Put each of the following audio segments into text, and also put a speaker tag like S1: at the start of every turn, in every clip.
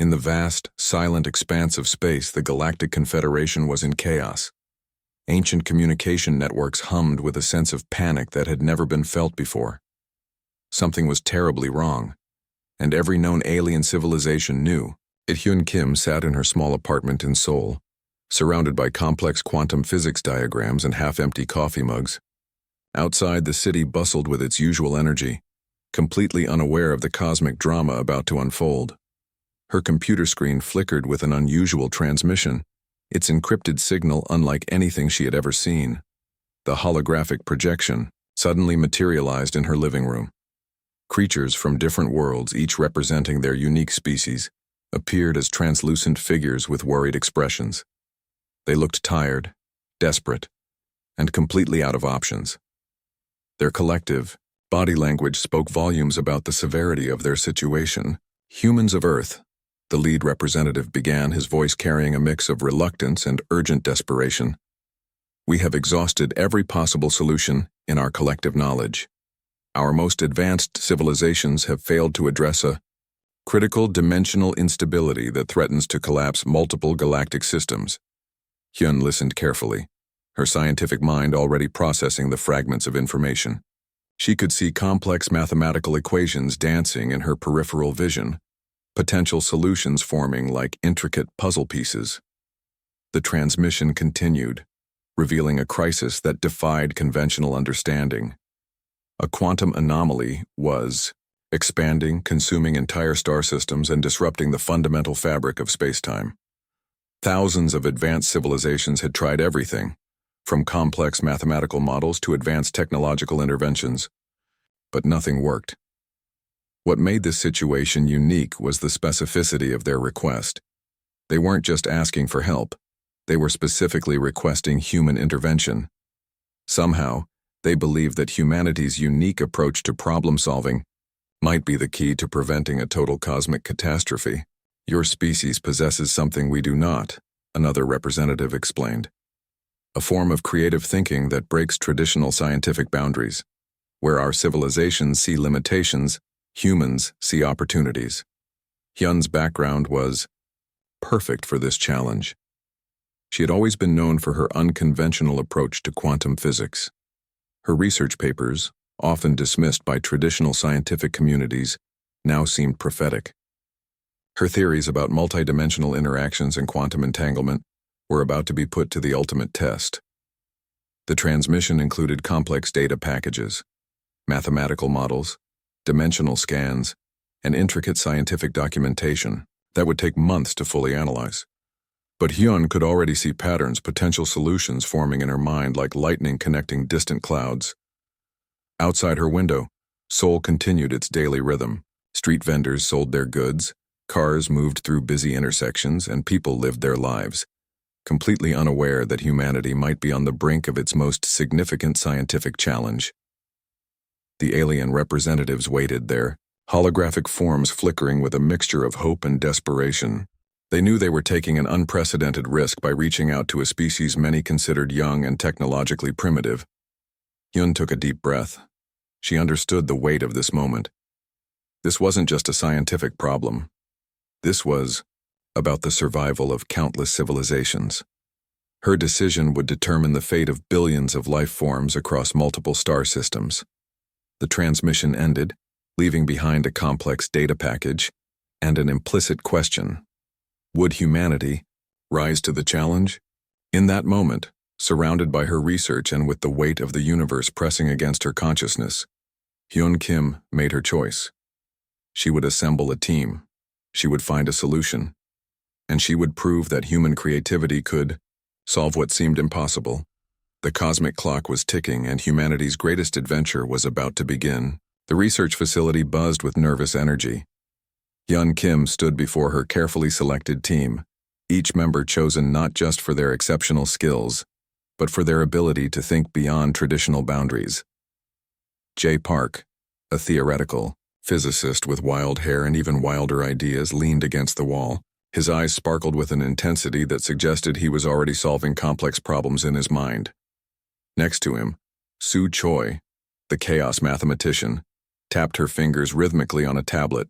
S1: In the vast, silent expanse of space, the Galactic Confederation was in chaos. Ancient communication networks hummed with a sense of panic that had never been felt before. Something was terribly wrong, and every known alien civilization knew it. Hyun Kim sat in her small apartment in Seoul, surrounded by complex quantum physics diagrams and half-empty coffee mugs. Outside, the city bustled with its usual energy, completely unaware of the cosmic drama about to unfold. Her computer screen flickered with an unusual transmission, its encrypted signal unlike anything she had ever seen. The holographic projection suddenly materialized in her living room. Creatures from different worlds, each representing their unique species, appeared as translucent figures with worried expressions. They looked tired, desperate, and completely out of options. Their collective body language spoke volumes about the severity of their situation. Humans of Earth, the lead representative began, his voice carrying a mix of reluctance and urgent desperation. We have exhausted every possible solution in our collective knowledge. Our most advanced civilizations have failed to address a critical dimensional instability that threatens to collapse multiple galactic systems. Hyun listened carefully, her scientific mind already processing the fragments of information. She could see complex mathematical equations dancing in her peripheral vision, potential solutions forming like intricate puzzle pieces. The transmission continued, revealing a crisis that defied conventional understanding. A quantum anomaly was expanding, consuming entire star systems and disrupting the fundamental fabric of space-time. Thousands of advanced civilizations had tried everything, from complex mathematical models to advanced technological interventions, but nothing worked. What made this situation unique was the specificity of their request. They weren't just asking for help, they were specifically requesting human intervention. Somehow, they believed that humanity's unique approach to problem-solving might be the key to preventing a total cosmic catastrophe. Your species possesses something we do not, another representative explained. A form of creative thinking that breaks traditional scientific boundaries. Where our civilizations see limitations, humans see opportunities. Hyun's background was perfect for this challenge. She had always been known for her unconventional approach to quantum physics. Her research papers, often dismissed by traditional scientific communities, now seemed prophetic. Her theories about multidimensional interactions and quantum entanglement were about to be put to the ultimate test. The transmission included complex data packages, mathematical models, dimensional scans, and intricate scientific documentation that would take months to fully analyze. But Hyun could already see patterns, potential solutions forming in her mind like lightning connecting distant clouds. Outside her window, Seoul continued its daily rhythm. Street vendors sold their goods, cars moved through busy intersections, and people lived their lives, completely unaware that humanity might be on the brink of its most significant scientific challenge. The alien representatives waited there, holographic forms flickering with a mixture of hope and desperation. They knew they were taking an unprecedented risk by reaching out to a species many considered young and technologically primitive. Hyun took a deep breath. She understood the weight of this moment. This wasn't just a scientific problem. This was about the survival of countless civilizations. Her decision would determine the fate of billions of life forms across multiple star systems. The transmission ended, leaving behind a complex data package and an implicit question. Would humanity rise to the challenge? In that moment, surrounded by her research and with the weight of the universe pressing against her consciousness, Hyun Kim made her choice. She would assemble a team, she would find a solution, and she would prove that human creativity could solve what seemed impossible. The cosmic clock was ticking and humanity's greatest adventure was about to begin. The research facility buzzed with nervous energy. Hyun Kim stood before her carefully selected team, each member chosen not just for their exceptional skills, but for their ability to think beyond traditional boundaries. Jay Park, a theoretical physicist with wild hair and even wilder ideas, leaned against the wall. His eyes sparkled with an intensity that suggested he was already solving complex problems in his mind. Next to him, Sue Choi, the chaos mathematician, tapped her fingers rhythmically on a tablet,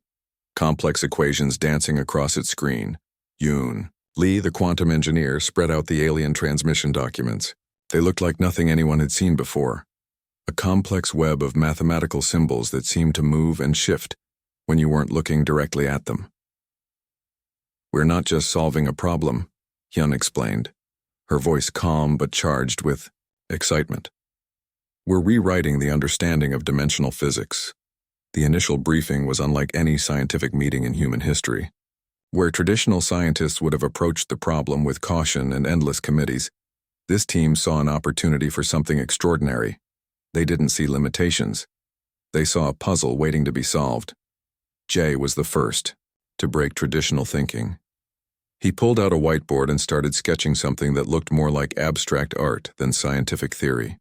S1: complex equations dancing across its screen. Yoon. Lee, the quantum engineer, spread out the alien transmission documents. They looked like nothing anyone had seen before. A complex web of mathematical symbols that seemed to move and shift when you weren't looking directly at them. "We're not just solving a problem," Hyun explained, her voice calm but charged with excitement. "We're rewriting the understanding of dimensional physics." The initial briefing was unlike any scientific meeting in human history. Where traditional scientists would have approached the problem with caution and endless committees, this team saw an opportunity for something extraordinary. They didn't see limitations. They saw a puzzle waiting to be solved. Jay was the first to break traditional thinking. He pulled out a whiteboard and started sketching something that looked more like abstract art than scientific theory.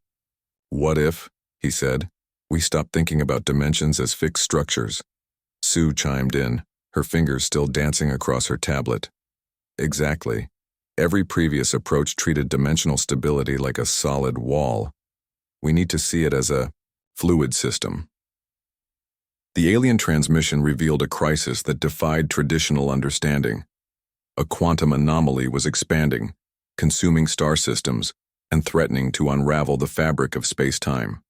S1: "What if," he said, "we stopped thinking about dimensions as fixed structures?" Sue chimed in, her fingers still dancing across her tablet. "Exactly. Every previous approach treated dimensional stability like a solid wall. We need to see it as a fluid system." The alien transmission revealed a crisis that defied traditional understanding. A quantum anomaly was expanding, consuming star systems, and threatening to unravel the fabric of space-time.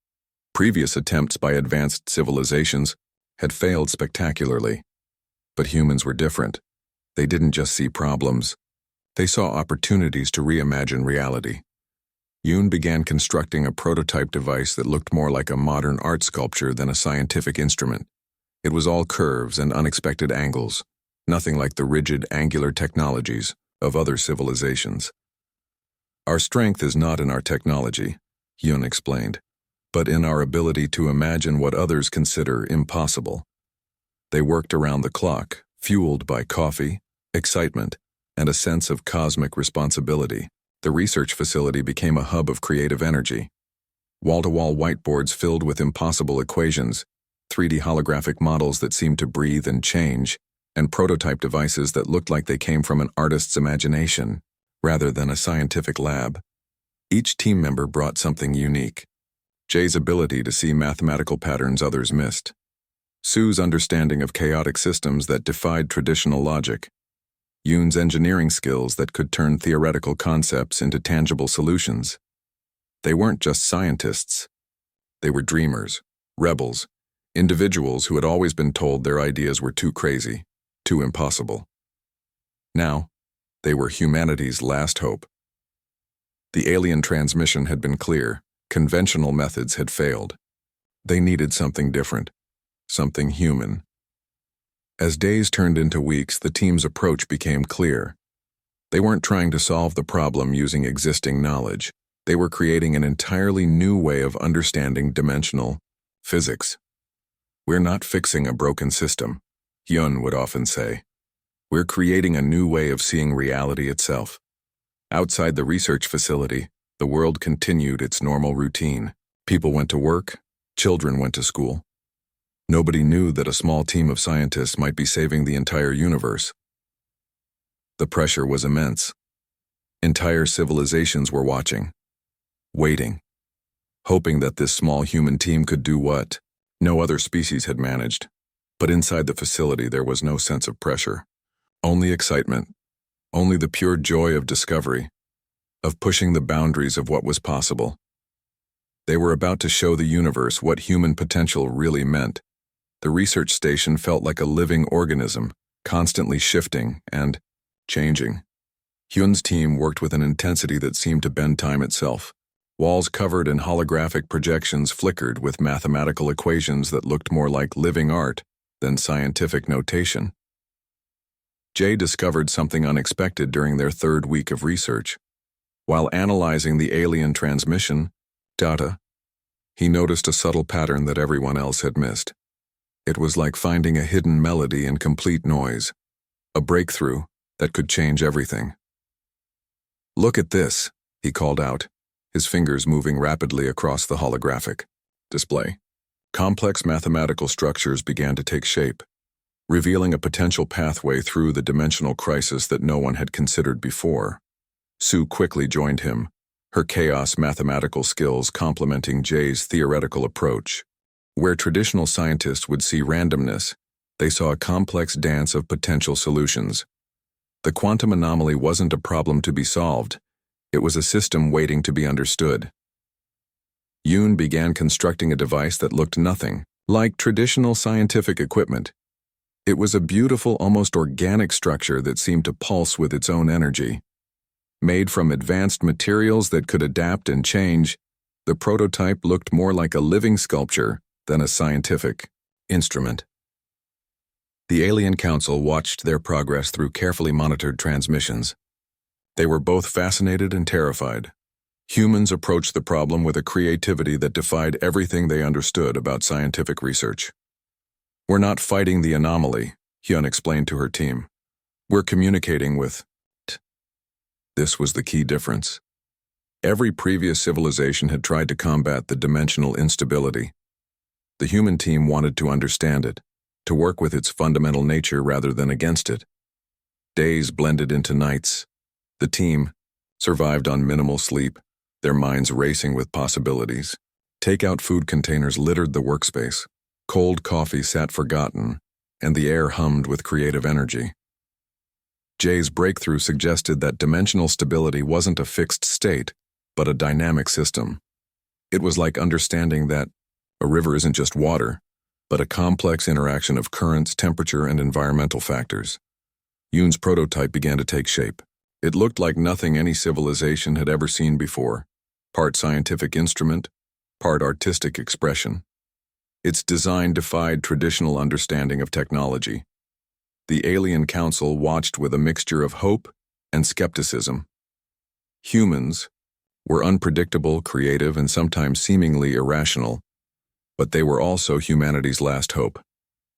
S1: Previous attempts by advanced civilizations had failed spectacularly. But humans were different. They didn't just see problems. They saw opportunities to reimagine reality. Yoon began constructing a prototype device that looked more like a modern art sculpture than a scientific instrument. It was all curves and unexpected angles, nothing like the rigid, angular technologies of other civilizations. "Our strength is not in our technology," Yoon explained, "but in our ability to imagine what others consider impossible." They worked around the clock, fueled by coffee, excitement, and a sense of cosmic responsibility. The research facility became a hub of creative energy. Wall-to-wall whiteboards filled with impossible equations, 3D holographic models that seemed to breathe and change, and prototype devices that looked like they came from an artist's imagination, rather than a scientific lab. Each team member brought something unique. Jay's ability to see mathematical patterns others missed. Sue's understanding of chaotic systems that defied traditional logic. Yoon's engineering skills that could turn theoretical concepts into tangible solutions. They weren't just scientists. They were dreamers, rebels, individuals who had always been told their ideas were too crazy, too impossible. Now, they were humanity's last hope. The alien transmission had been clear. Conventional methods had failed. They needed something different. Something human. As days turned into weeks, the team's approach became clear. They weren't trying to solve the problem using existing knowledge. They were creating an entirely new way of understanding dimensional physics. "We're not fixing a broken system," Hyun would often say. "We're creating a new way of seeing reality itself." Outside the research facility, the world continued its normal routine. People went to work, children went to school. Nobody knew that a small team of scientists might be saving the entire universe. The pressure was immense. Entire civilizations were watching, waiting, hoping that this small human team could do what no other species had managed. But inside the facility there was no sense of pressure. Only excitement, only the pure joy of discovery, of pushing the boundaries of what was possible. They were about to show the universe what human potential really meant. The research station felt like a living organism, constantly shifting and changing. Hyun's team worked with an intensity that seemed to bend time itself. Walls covered in holographic projections flickered with mathematical equations that looked more like living art than scientific notation. Jay discovered something unexpected during their third week of research. While analyzing the alien transmission data, he noticed a subtle pattern that everyone else had missed. It was like finding a hidden melody in complete noise, a breakthrough that could change everything. "Look at this," he called out, his fingers moving rapidly across the holographic display. Complex mathematical structures began to take shape, revealing a potential pathway through the dimensional crisis that no one had considered before. Sue quickly joined him, her chaos mathematical skills complementing Jay's theoretical approach. Where traditional scientists would see randomness, They saw a complex dance of potential solutions. The quantum anomaly wasn't a problem to be solved. It was a system waiting to be understood. Yoon began constructing a device that looked nothing like traditional scientific equipment. It was a beautiful, almost organic structure that seemed to pulse with its own energy. Made from advanced materials that could adapt and change, the prototype looked more like a living sculpture than a scientific instrument. The Alien Council watched their progress through carefully monitored transmissions. They were both fascinated and terrified. Humans approached the problem with a creativity that defied everything they understood about scientific research. "We're not fighting the anomaly," Hyun explained to her team. "We're communicating with it." This was the key difference. Every previous civilization had tried to combat the dimensional instability. The human team wanted to understand it, to work with its fundamental nature rather than against it. Days blended into nights. The team survived on minimal sleep, their minds racing with possibilities. Takeout food containers littered the workspace. Cold coffee sat forgotten, and the air hummed with creative energy. Jay's breakthrough suggested that dimensional stability wasn't a fixed state, but a dynamic system. It was like understanding that a river isn't just water, but a complex interaction of currents, temperature, and environmental factors. Yoon's prototype began to take shape. It looked like nothing any civilization had ever seen before, part scientific instrument, part artistic expression. Its design defied traditional understanding of technology. The Alien Council watched with a mixture of hope and skepticism. Humans were unpredictable, creative, and sometimes seemingly irrational, but they were also humanity's last hope.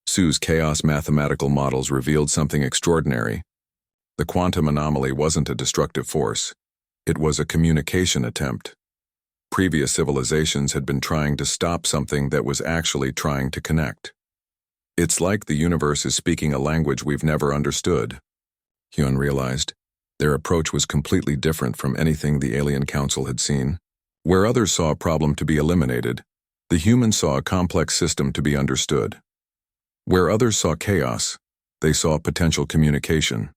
S1: Sue's chaos mathematical models revealed something extraordinary. The quantum anomaly wasn't a destructive force. It was a communication attempt. Previous civilizations had been trying to stop something that was actually trying to connect. "It's like the universe is speaking a language we've never understood," Hyun realized. Their approach was completely different from anything the Alien Council had seen. Where others saw a problem to be eliminated, the humans saw a complex system to be understood. Where others saw chaos, they saw potential communication.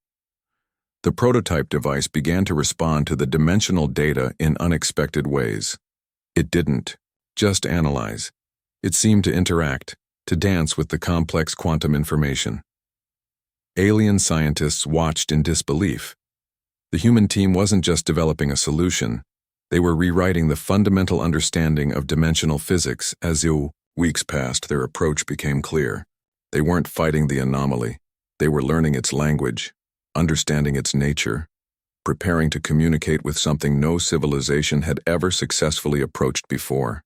S1: The prototype device began to respond to the dimensional data in unexpected ways. It didn't just analyze. It seemed to interact, to dance with the complex quantum information. Alien scientists watched in disbelief. The human team wasn't just developing a solution. They were rewriting the fundamental understanding of dimensional physics. As the weeks passed, their approach became clear. They weren't fighting the anomaly. They were learning its language, understanding its nature, preparing to communicate with something no civilization had ever successfully approached before.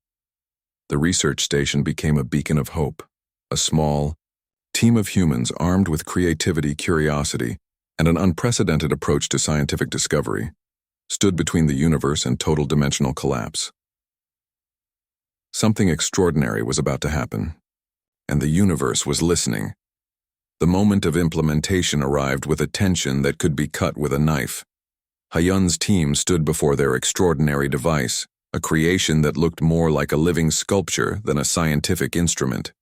S1: The research station became a beacon of hope, a small team of humans armed with creativity, curiosity, and an unprecedented approach to scientific discovery, stood between the universe and total dimensional collapse. Something extraordinary was about to happen, and the universe was listening. The moment of implementation arrived with a tension that could be cut with a knife. Hyun's team stood before their extraordinary device, a creation that looked more like a living sculpture than a scientific instrument.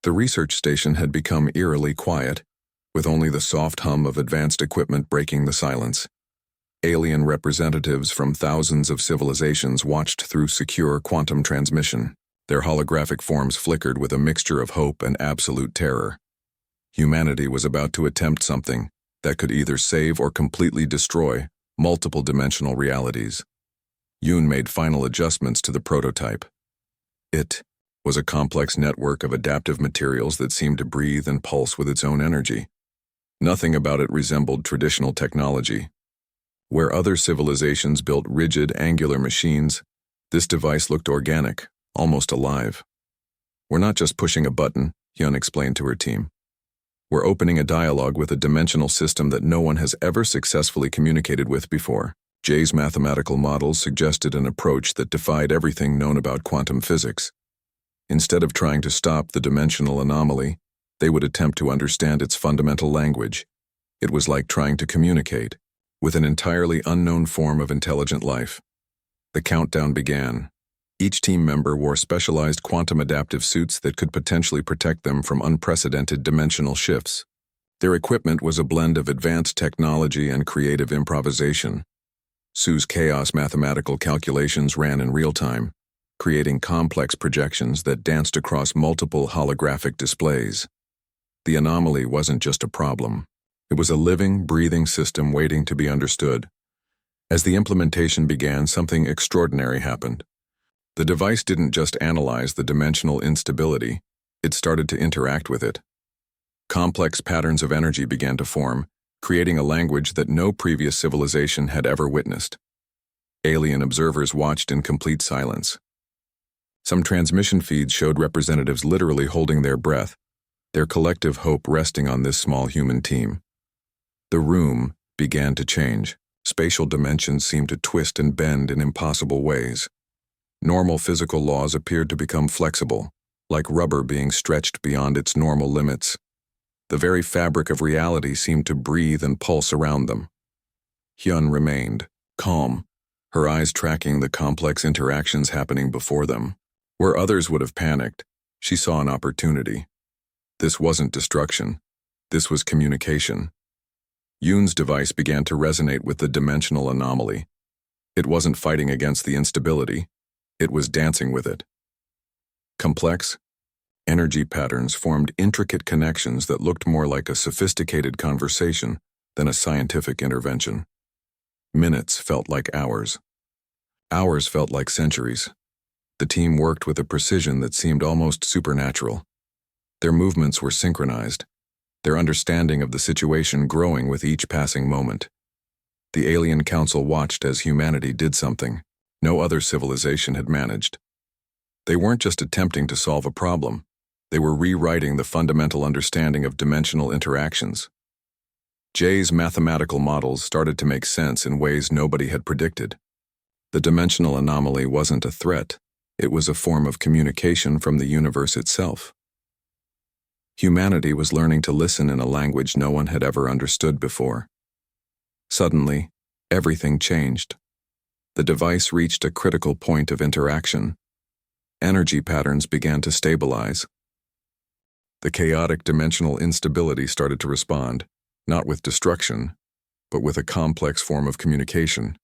S1: The research station had become eerily quiet, with only the soft hum of advanced equipment breaking the silence. Alien representatives from thousands of civilizations watched through secure quantum transmission. Their holographic forms flickered with a mixture of hope and absolute terror. Humanity was about to attempt something that could either save or completely destroy multiple dimensional realities. Yoon made final adjustments to the prototype. It was a complex network of adaptive materials that seemed to breathe and pulse with its own energy. Nothing about it resembled traditional technology. Where other civilizations built rigid, angular machines, this device looked organic, almost alive. "We're not just pushing a button," Hyun explained to her team. "We're opening a dialogue with a dimensional system that no one has ever successfully communicated with before." Jay's mathematical models suggested an approach that defied everything known about quantum physics. Instead of trying to stop the dimensional anomaly, they would attempt to understand its fundamental language. It was like trying to communicate with an entirely unknown form of intelligent life. The countdown began. Each team member wore specialized quantum adaptive suits that could potentially protect them from unprecedented dimensional shifts. Their equipment was a blend of advanced technology and creative improvisation. Sue's chaos mathematical calculations ran in real time, creating complex projections that danced across multiple holographic displays. The anomaly wasn't just a problem. It was a living, breathing system waiting to be understood. As the implementation began, something extraordinary happened. The device didn't just analyze the dimensional instability, it started to interact with it. Complex patterns of energy began to form, creating a language that no previous civilization had ever witnessed. Alien observers watched in complete silence. Some transmission feeds showed representatives literally holding their breath, their collective hope resting on this small human team. The room began to change. Spatial dimensions seemed to twist and bend in impossible ways. Normal physical laws appeared to become flexible, like rubber being stretched beyond its normal limits. The very fabric of reality seemed to breathe and pulse around them. Hyun remained, calm, her eyes tracking the complex interactions happening before them. Where others would have panicked, she saw an opportunity. This wasn't destruction. This was communication. Yoon's device began to resonate with the dimensional anomaly. It wasn't fighting against the instability. It was dancing with it. Complex energy patterns formed intricate connections that looked more like a sophisticated conversation than a scientific intervention. Minutes felt like hours. Hours felt like centuries. The team worked with a precision that seemed almost supernatural. Their movements were synchronized, their understanding of the situation growing with each passing moment. The Alien Council watched as humanity did something no other civilization had managed. They weren't just attempting to solve a problem, they were rewriting the fundamental understanding of dimensional interactions. Jay's mathematical models started to make sense in ways nobody had predicted. The dimensional anomaly wasn't a threat, it was a form of communication from the universe itself. Humanity was learning to listen in a language no one had ever understood before. Suddenly, everything changed. The device reached a critical point of interaction. Energy patterns began to stabilize. The chaotic dimensional instability started to respond, not with destruction, but with a complex form of communication.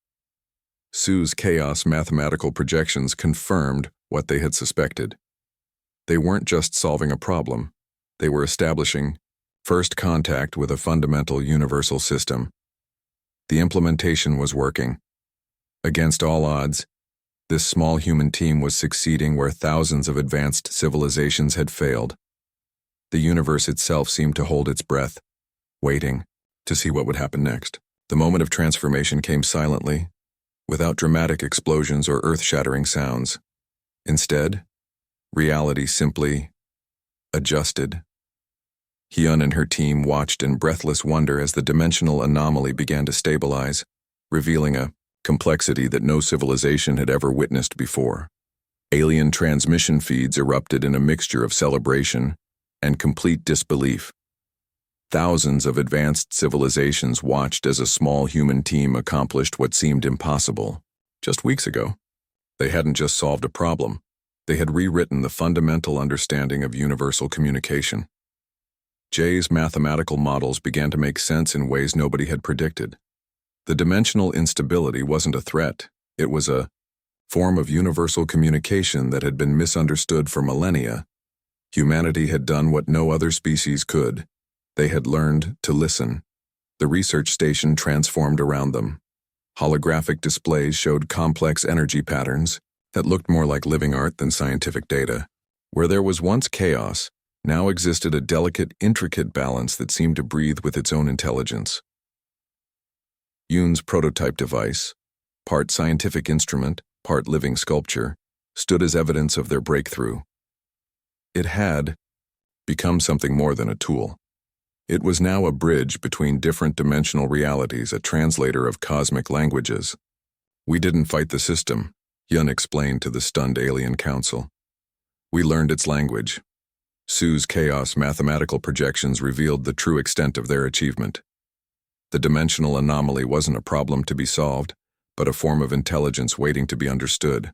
S1: Sue's chaos mathematical projections confirmed what they had suspected. They weren't just solving a problem, they were establishing first contact with a fundamental universal system. The implementation was working. Against all odds, this small human team was succeeding where thousands of advanced civilizations had failed. The universe itself seemed to hold its breath, waiting to see what would happen next. The moment of transformation came silently, without dramatic explosions or earth-shattering sounds. Instead, reality simply adjusted. Hyun and her team watched in breathless wonder as the dimensional anomaly began to stabilize, revealing a complexity that no civilization had ever witnessed before. Alien transmission feeds erupted in a mixture of celebration and complete disbelief. Thousands of advanced civilizations watched as a small human team accomplished what seemed impossible. Just weeks ago, they hadn't just solved a problem, they had rewritten the fundamental understanding of universal communication. Jay's mathematical models began to make sense in ways nobody had predicted. The dimensional instability wasn't a threat, it was a form of universal communication that had been misunderstood for millennia. Humanity had done what no other species could. They had learned to listen. The research station transformed around them. Holographic displays showed complex energy patterns that looked more like living art than scientific data. Where there was once chaos, now existed a delicate, intricate balance that seemed to breathe with its own intelligence. Yoon's prototype device, part scientific instrument, part living sculpture, stood as evidence of their breakthrough. It had become something more than a tool. It was now a bridge between different dimensional realities, a translator of cosmic languages. We didn't fight the system, Hyun explained to the stunned Alien Council. We learned its language. Sue's chaos mathematical projections revealed the true extent of their achievement. The dimensional anomaly wasn't a problem to be solved, but a form of intelligence waiting to be understood.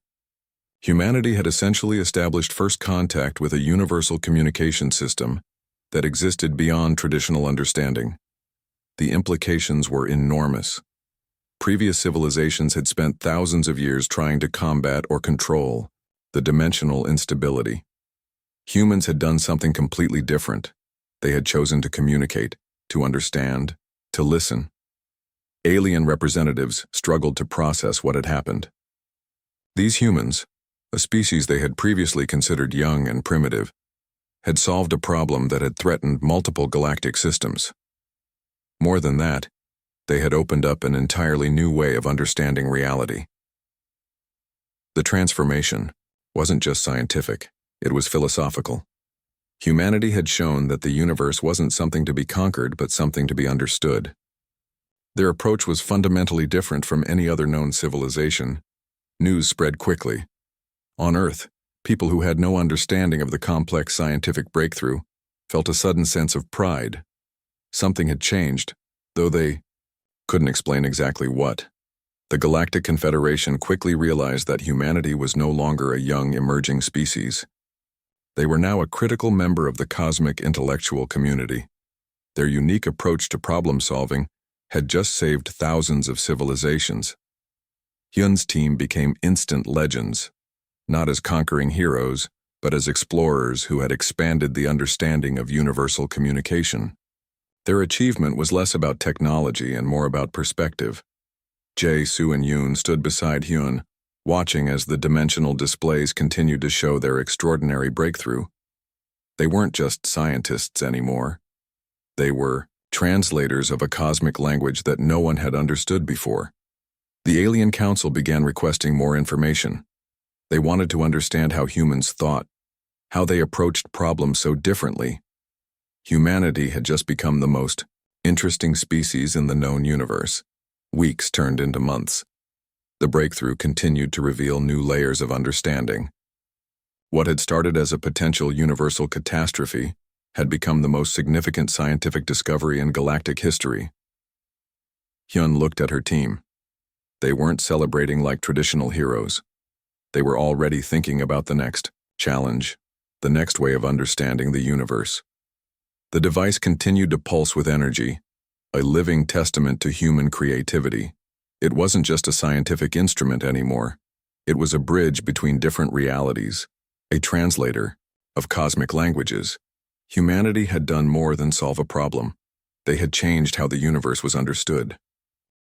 S1: Humanity had essentially established first contact with a universal communication system that existed beyond traditional understanding. The implications were enormous. Previous civilizations had spent thousands of years trying to combat or control the dimensional instability. Humans had done something completely different. They had chosen to communicate, to understand, to listen. Alien representatives struggled to process what had happened. These humans, a species they had previously considered young and primitive, had solved a problem that had threatened multiple galactic systems. More than that, they had opened up an entirely new way of understanding reality. The transformation wasn't just scientific, it was philosophical. Humanity had shown that the universe wasn't something to be conquered, but something to be understood. Their approach was fundamentally different from any other known civilization. News spread quickly. On Earth, people who had no understanding of the complex scientific breakthrough felt a sudden sense of pride. Something had changed, though they couldn't explain exactly what. The Galactic Confederation quickly realized that humanity was no longer a young, emerging species. They were now a critical member of the cosmic intellectual community. Their unique approach to problem-solving had just saved thousands of civilizations. Hyun's team became instant legends, not as conquering heroes, but as explorers who had expanded the understanding of universal communication. Their achievement was less about technology and more about perspective. Jae, Soo, and Yoon stood beside Hyun, watching as the dimensional displays continued to show their extraordinary breakthrough. They weren't just scientists anymore. They were translators of a cosmic language that no one had understood before. The Alien Council began requesting more information. They wanted to understand how humans thought, how they approached problems so differently. Humanity had just become the most interesting species in the known universe. Weeks turned into months. The breakthrough continued to reveal new layers of understanding. What had started as a potential universal catastrophe had become the most significant scientific discovery in galactic history. Hyun looked at her team. They weren't celebrating like traditional heroes. They were already thinking about the next challenge, the next way of understanding the universe. The device continued to pulse with energy, a living testament to human creativity. It wasn't just a scientific instrument anymore. It was a bridge between different realities, a translator of cosmic languages. Humanity had done more than solve a problem. They had changed how the universe was understood.